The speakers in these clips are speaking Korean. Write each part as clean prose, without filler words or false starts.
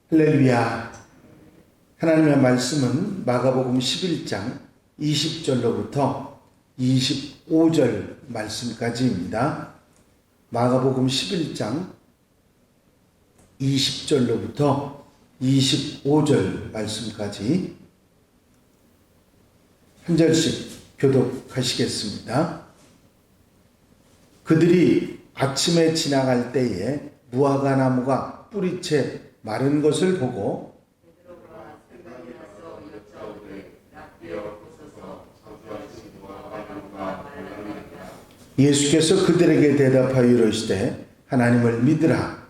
할렐루야. 하나님의 말씀은 마가복음 11장 20절로부터 25절 말씀까지입니다. 마가복음 11장 20절로부터 25절 말씀까지 한 절씩 교독하시겠습니다. 그들이 아침에 지나갈 때에 무화과 나무가 뿌리채 마른 것을 보고 예수께서 그들에게 대답하여 이르시되 하나님을 믿으라.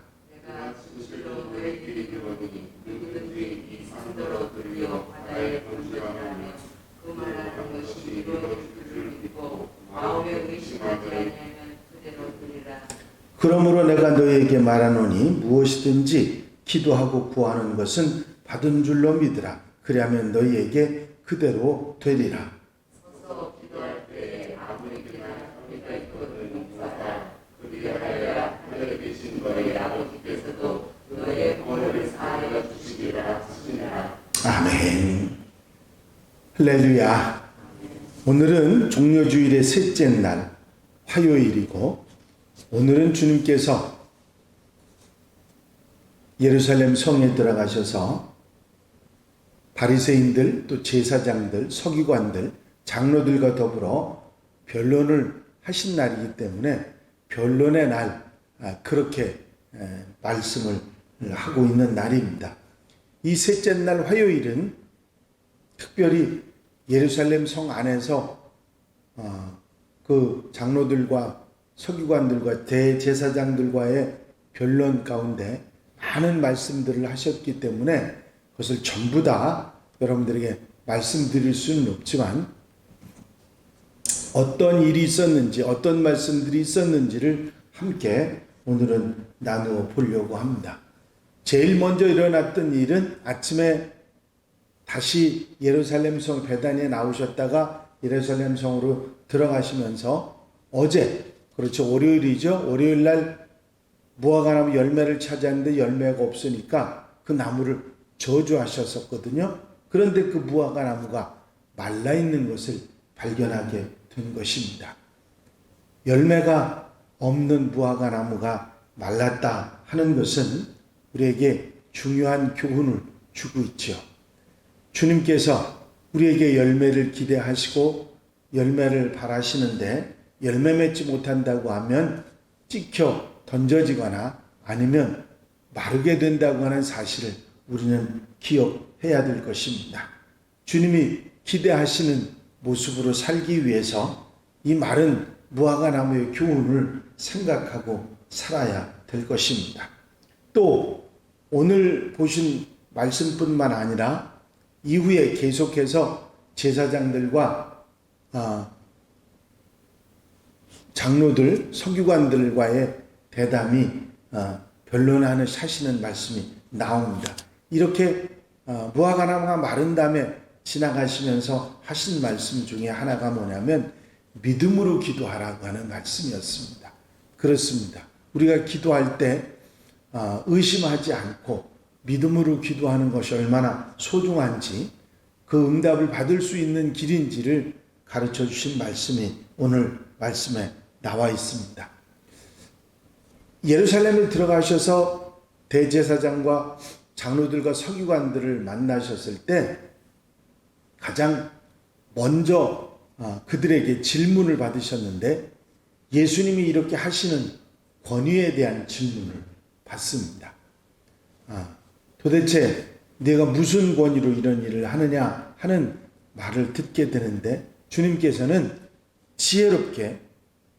그러므로 내가 너희에게 말하노니 무엇이든지 기도하고 구하는 것은 받은 줄로 믿으라. 그리하면 너희에게 그대로 되리라. 아멘. 할렐루야. 오늘은 종려주일의 셋째 날 화요일이고, 오늘은 주님께서 예루살렘 성에 들어가셔서 바리새인들, 또 제사장들, 서기관들, 장로들과 더불어 변론을 하신 날이기 때문에 변론의 날, 그렇게 말씀을 하고 있는 날입니다. 이 셋째 날 화요일은 특별히 예루살렘 성 안에서 그 장로들과 서기관들과 대제사장들과의 변론 가운데 많은 말씀들을 하셨기 때문에 그것을 전부 다 여러분들에게 말씀드릴 수는 없지만 어떤 일이 있었는지, 어떤 말씀들이 있었는지를 함께 오늘은 나누어 보려고 합니다. 제일 먼저 일어났던 일은 아침에 다시 예루살렘 성 베다니에 나오셨다가 예루살렘 성으로 들어가시면서 어제, 그렇죠, 월요일이죠. 월요일 날 무화과 나무 열매를 찾았는데 열매가 없으니까 그 나무를 저주하셨었거든요. 그런데 그 무화과 나무가 말라 있는 것을 발견하게 된 것입니다. 열매가 없는 무화과 나무가 말랐다 하는 것은 우리에게 중요한 교훈을 주고 있죠. 주님께서 우리에게 열매를 기대하시고 열매를 바라시는데 열매 맺지 못한다고 하면 찍혀 던져지거나 아니면 마르게 된다고 하는 사실을 우리는 기억해야 될 것입니다. 주님이 기대하시는 모습으로 살기 위해서 이 마른 무화과 나무의 교훈을 생각하고 살아야 될 것입니다. 또 오늘 보신 말씀뿐만 아니라 이후에 계속해서 제사장들과 장로들, 서기관들과의 대담이 변론하는 하시는 말씀이 나옵니다. 이렇게 무화과 나무가 마른 다음에 지나가시면서 하신 말씀 중에 하나가 뭐냐면 믿음으로 기도하라고 하는 말씀이었습니다. 그렇습니다. 우리가 기도할 때 의심하지 않고 믿음으로 기도하는 것이 얼마나 소중한지, 그 응답을 받을 수 있는 길인지를 가르쳐 주신 말씀이 오늘 말씀에 나와 있습니다. 예루살렘에 들어가셔서 대제사장과 장로들과 서기관들을 만나셨을 때 가장 먼저 그들에게 질문을 받으셨는데 예수님이 이렇게 하시는 권위에 대한 질문을 받습니다. 도대체 내가 무슨 권위로 이런 일을 하느냐 하는 말을 듣게 되는데 주님께서는 지혜롭게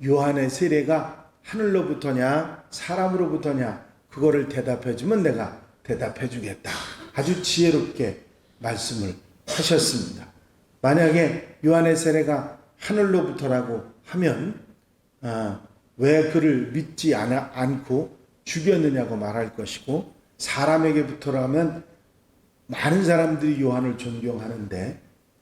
요한의 세례가 하늘로부터냐 사람으로부터냐 그거를 대답해 주면 내가 대답해 주겠다. 아주 지혜롭게 말씀을 하셨습니다. 만약에 요한의 세례가 하늘로부터라고 하면 왜 그를 믿지 않고 죽였느냐고 말할 것이고, 사람에게부터라면 많은 사람들이 요한을 존경하는데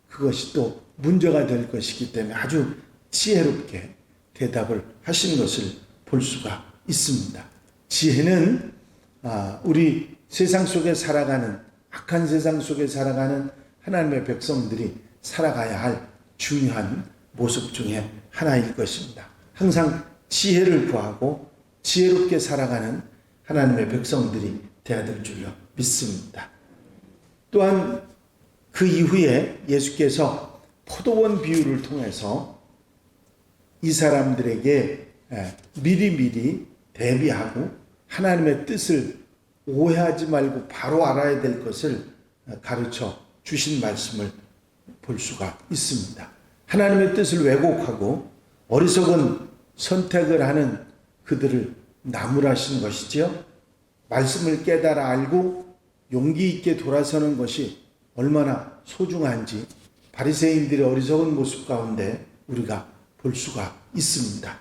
그것이 또 문제가 될 것이기 때문에 아주 지혜롭게 대답을 하신 것을 볼 수가 있습니다. 지혜는 우리 세상 속에 살아가는, 악한 세상 속에 살아가는 하나님의 백성들이 살아가야 할 중요한 모습 중에 하나일 것입니다. 항상 지혜를 구하고 지혜롭게 살아가는 하나님의 백성들이 되어야 될 줄로 믿습니다. 또한 그 이후에 예수께서 포도원 비유를 통해서 이 사람들에게 미리미리 대비하고 하나님의 뜻을 오해하지 말고 바로 알아야 될 것을 가르쳐 주신 말씀을 볼 수가 있습니다. 하나님의 뜻을 왜곡하고 어리석은 선택을 하는 그들을 나무라신 것이지요. 말씀을 깨달아 알고 용기 있게 돌아서는 것이 얼마나 소중한지 바리새인들의 어리석은 모습 가운데 우리가 볼 수가 있습니다.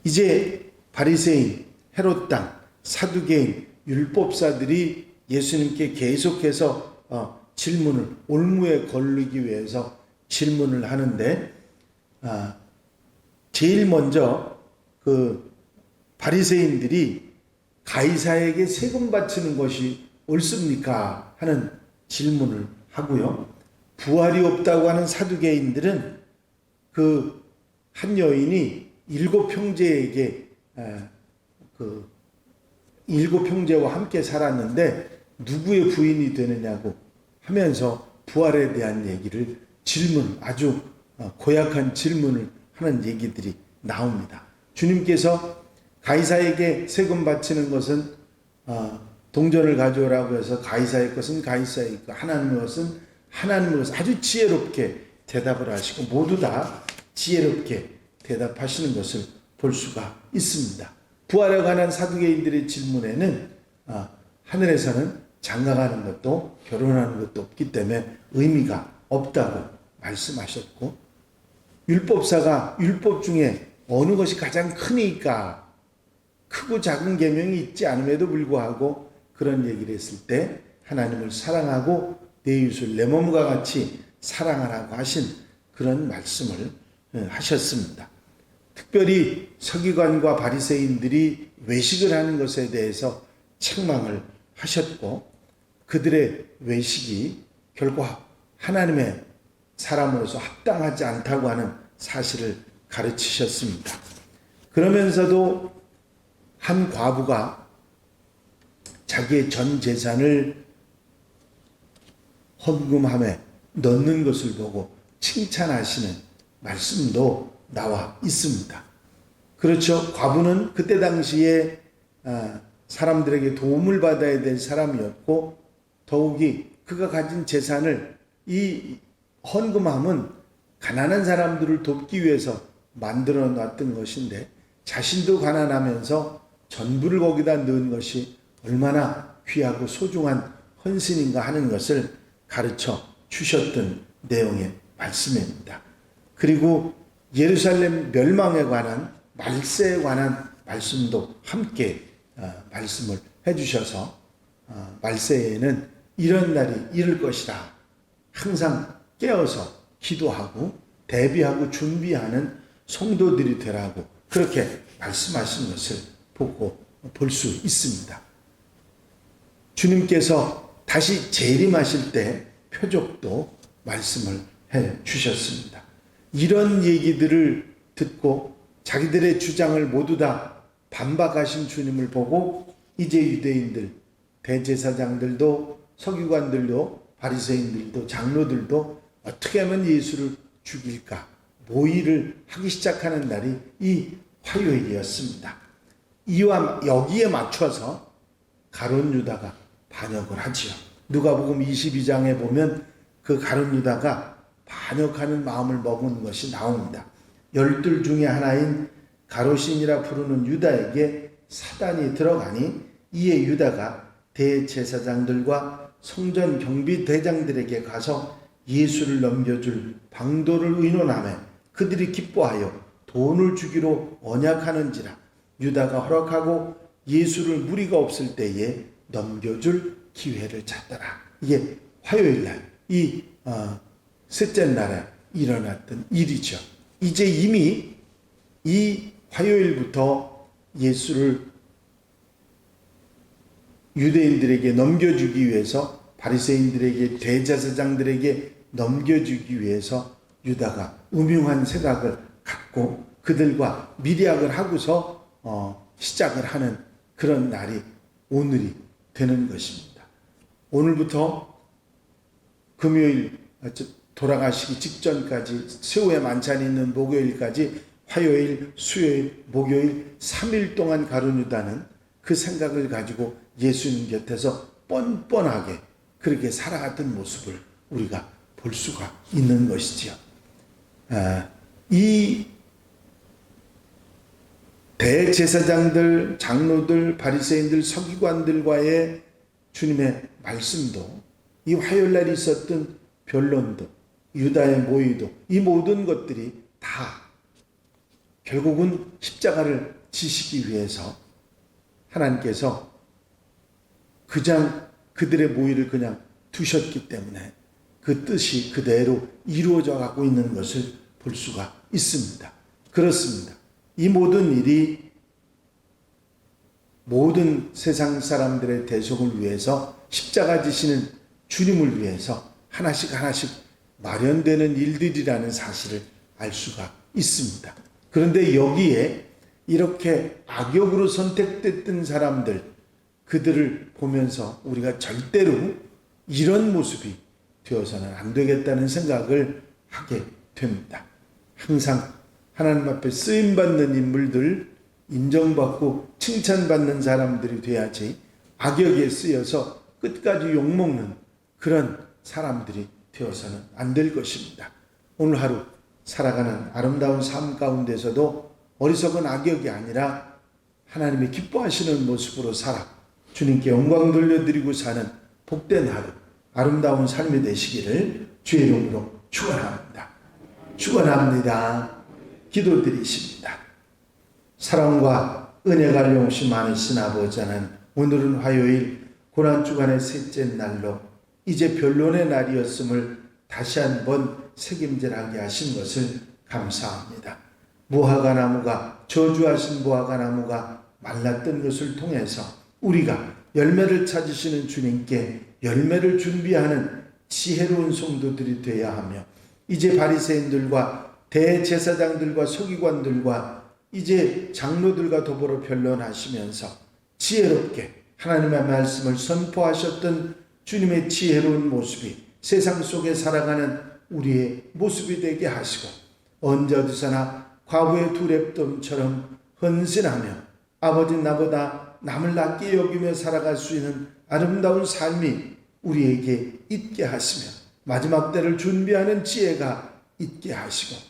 이제 바리새인, 헤롯 당, 사두개인, 율법사들이 예수님께 계속해서 질문을 올무에 걸리기 위해서 질문을 하는데 제일 먼저 그 바리새인들이 가이사에게 세금 바치는 것이 옳습니까? 하는 질문을 하고요. 부활이 없다고 하는 사두개인들은 그 한 여인이 일곱 형제에게 그 일곱 형제와 함께 살았는데 누구의 부인이 되느냐고 하면서 부활에 대한 얘기를 아주 고약한 질문을 하는 얘기들이 나옵니다. 주님께서 가이사에게 세금 바치는 것은 동전을 가져오라고 해서 가이사의 것은 가이사의 것, 하나님의 것은 하나님의 것, 아주 지혜롭게 대답을 하시고 모두 다 지혜롭게 대답하시는 것을 볼 수가 있습니다. 부활에 관한 사두개인들의 질문에는 하늘에서는 장가가는 것도 결혼하는 것도 없기 때문에 의미가 없다고 말씀하셨고, 율법사가 율법 중에 어느 것이 가장 크니까 크고 작은 계명이 있지 않음에도 불구하고 그런 얘기를 했을 때 하나님을 사랑하고 내 이웃을 내 몸과 같이 사랑하라고 하신 그런 말씀을 하셨습니다. 특별히 서기관과 바리새인들이 외식을 하는 것에 대해서 책망을 하셨고 그들의 외식이 결코 하나님의 사람으로서 합당하지 않다고 하는 사실을 가르치셨습니다. 그러면서도 한 과부가 자기의 전 재산을 헌금함에 넣는 것을 보고 칭찬하시는 말씀도 나와 있습니다. 그렇죠. 과부는 그때 당시에 사람들에게 도움을 받아야 될 사람이었고 더욱이 그가 가진 재산을 이 헌금함은 가난한 사람들을 돕기 위해서 만들어 놨던 것인데 자신도 가난하면서 전부를 거기다 넣은 것이 얼마나 귀하고 소중한 헌신인가 하는 것을 가르쳐 주셨던 내용의 말씀입니다. 그리고 예루살렘 멸망에 관한 말세에 관한 말씀도 함께 말씀을 해주셔서 말세에는 이런 날이 이를 것이다. 항상 깨어서 기도하고 대비하고 준비하는 성도들이 되라고 그렇게 말씀하신 것을 볼 수 있습니다. 주님께서 다시 재림하실 때 표적도 말씀을 해 주셨습니다. 이런 얘기들을 듣고 자기들의 주장을 모두 다 반박하신 주님을 보고 이제 유대인들, 대제사장들도 서기관들도 바리새인들도 장로들도 어떻게 하면 예수를 죽일까 모의를 하기 시작하는 날이 이 화요일이었습니다. 이와 여기에 맞춰서 가룟 유다가 반역을 하지요. 누가복음 22장에 보면 그 가룟 유다가 반역하는 마음을 먹은 것이 나옵니다. 12 중에 하나인 가로신이라 부르는 유다에게 사단이 들어가니 이에 유다가 대제사장들과 성전 경비대장들에게 가서 예수를 넘겨줄 방도를 의논하며 그들이 기뻐하여 돈을 주기로 언약하는지라 유다가 허락하고 예수를 무리가 없을 때에 넘겨줄 기회를 찾더라. 이게 화요일날 이 셋째 날에 일어났던 일이죠. 이제 이미 이 화요일부터 예수를 유대인들에게 넘겨주기 위해서, 바리새인들에게, 대제사장들에게 넘겨주기 위해서 유다가 음흉한 생각을 갖고 그들과 밀약을 하고서 시작을 하는 그런 날이 오늘이 되는 것입니다. 오늘부터 금요일 돌아가시기 직전까지, 최후의 만찬이 있는 목요일까지 화요일, 수요일, 목요일 3일 동안 가룟 유다는 그 생각을 가지고 예수님 곁에서 뻔뻔하게 그렇게 살아갔던 모습을 우리가 볼 수가 있는 것이지요. 이 대제사장들, 장로들, 바리새인들, 서기관들과의 주님의 말씀도, 이 화요일날 있었던 변론도, 유다의 모의도, 이 모든 것들이 다 결국은 십자가를 지시기 위해서 하나님께서 그냥 그들의 모의를 그냥 두셨기 때문에 그 뜻이 그대로 이루어져 가고 있는 것을 볼 수가 있습니다. 그렇습니다. 이 모든 일이 모든 세상 사람들의 대속을 위해서, 십자가 지시는 주님을 위해서 하나씩 하나씩 마련되는 일들이라는 사실을 알 수가 있습니다. 그런데 여기에 이렇게 악역으로 선택됐던 사람들, 그들을 보면서 우리가 절대로 이런 모습이 되어서는 안 되겠다는 생각을 하게 됩니다. 항상 하나님 앞에 쓰임받는 인물들, 인정받고 칭찬받는 사람들이 돼야지 악역에 쓰여서 끝까지 욕먹는 그런 사람들이 되어서는 안 될 것입니다. 오늘 하루 살아가는 아름다운 삶 가운데서도 어리석은 악역이 아니라 하나님이 기뻐하시는 모습으로 살아 주님께 영광 돌려드리고 사는 복된 하루, 아름다운 삶이 되시기를 주의 이름으로 축원합니다. 축원합니다. 기도드리십니다. 사랑과 은혜가 용시 많으신 아버지 하나님, 오늘은 화요일 고난주간의 셋째 날로 이제 변론의 날이었음을 다시 한번 책임질하게 하신 것을 감사합니다. 무화과 나무가, 저주하신 무화과 나무가 말랐던 것을 통해서 우리가 열매를 찾으시는 주님께 열매를 준비하는 지혜로운 성도들이 되어야 하며, 이제 바리새인들과 대제사장들과 서기관들과 이제 장로들과 더불어 변론하시면서 지혜롭게 하나님의 말씀을 선포하셨던 주님의 지혜로운 모습이 세상 속에 살아가는 우리의 모습이 되게 하시고, 언제 어디서나 과부의 두 랩돔처럼 헌신하며 아버지 나보다 남을 낮게 여기며 살아갈 수 있는 아름다운 삶이 우리에게 있게 하시며, 마지막 때를 준비하는 지혜가 있게 하시고,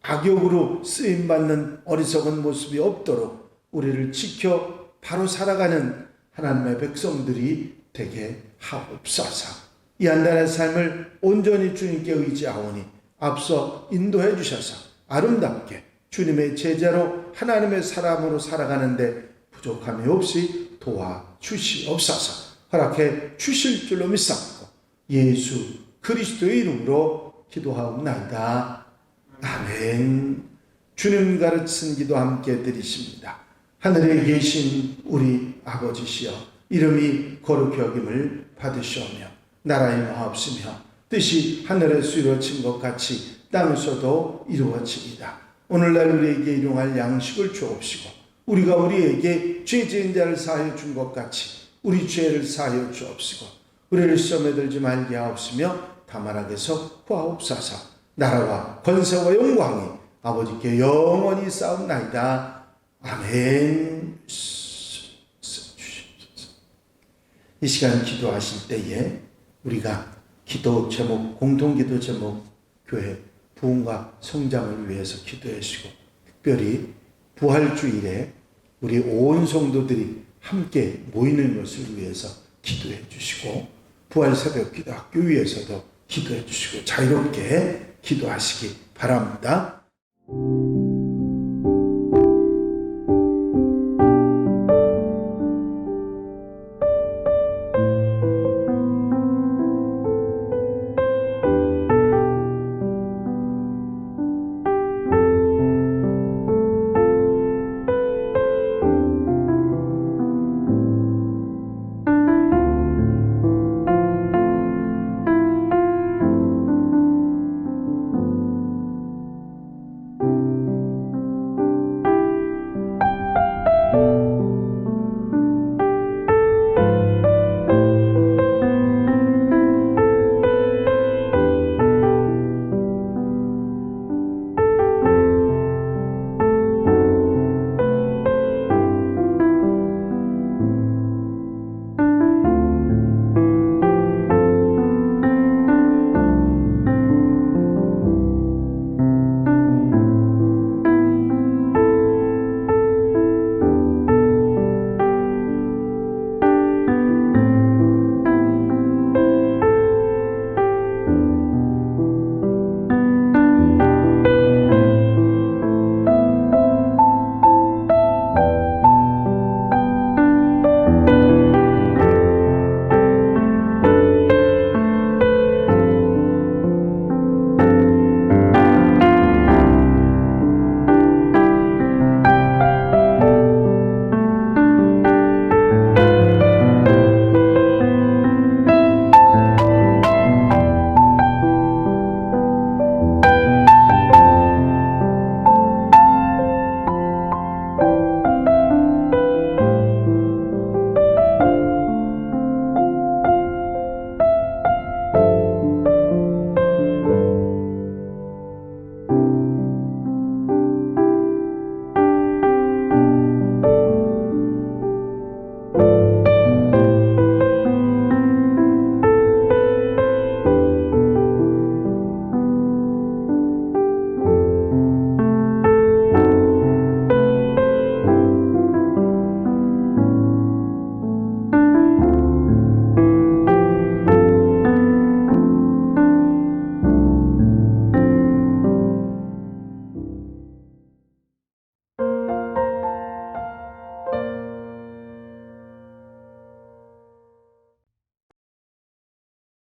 악역으로 쓰임받는 어리석은 모습이 없도록 우리를 지켜 바로 살아가는 하나님의 백성들이 되게 하옵소서. 이 한 달의 삶을 온전히 주님께 의지하오니 앞서 인도해 주셔서 아름답게 주님의 제자로 하나님의 사람으로 살아가는데 부족함이 없이 도와주시옵소서. 허락해 주실 줄로 믿사옵고 예수 그리스도의 이름으로 기도하옵나이다. 아멘. 주님 가르친 기도 함께 드리십니다. 하늘에 계신 우리 아버지시여, 이름이 거룩히 여김을 받으시오며 나라의 마옵시며 뜻이 하늘에서 이루어진 것 같이 땅에서도 이루어지이다. 오늘날 우리에게 일용할 양식을 주옵시고, 우리가 우리에게 죄 지은 자를 사하여 준 것 같이 우리 죄를 사하여 주옵시고, 우리를 시험에 들지 말게 하옵시며 다만 악에서 구하옵소서. 나라와 권세와 영광이 아버지께 영원히 싸움나이다. 아멘. 이 시간 기도하실 때에 우리가 기도 제목, 공통기도 제목, 교회 부흥과 성장을 위해서 기도해 주시고, 특별히 부활주일에 우리 온 성도들이 함께 모이는 것을 위해서 기도해 주시고, 부활새벽기도 학교 위해서도 기도해 주시고 자유롭게 기도하시기 바랍니다.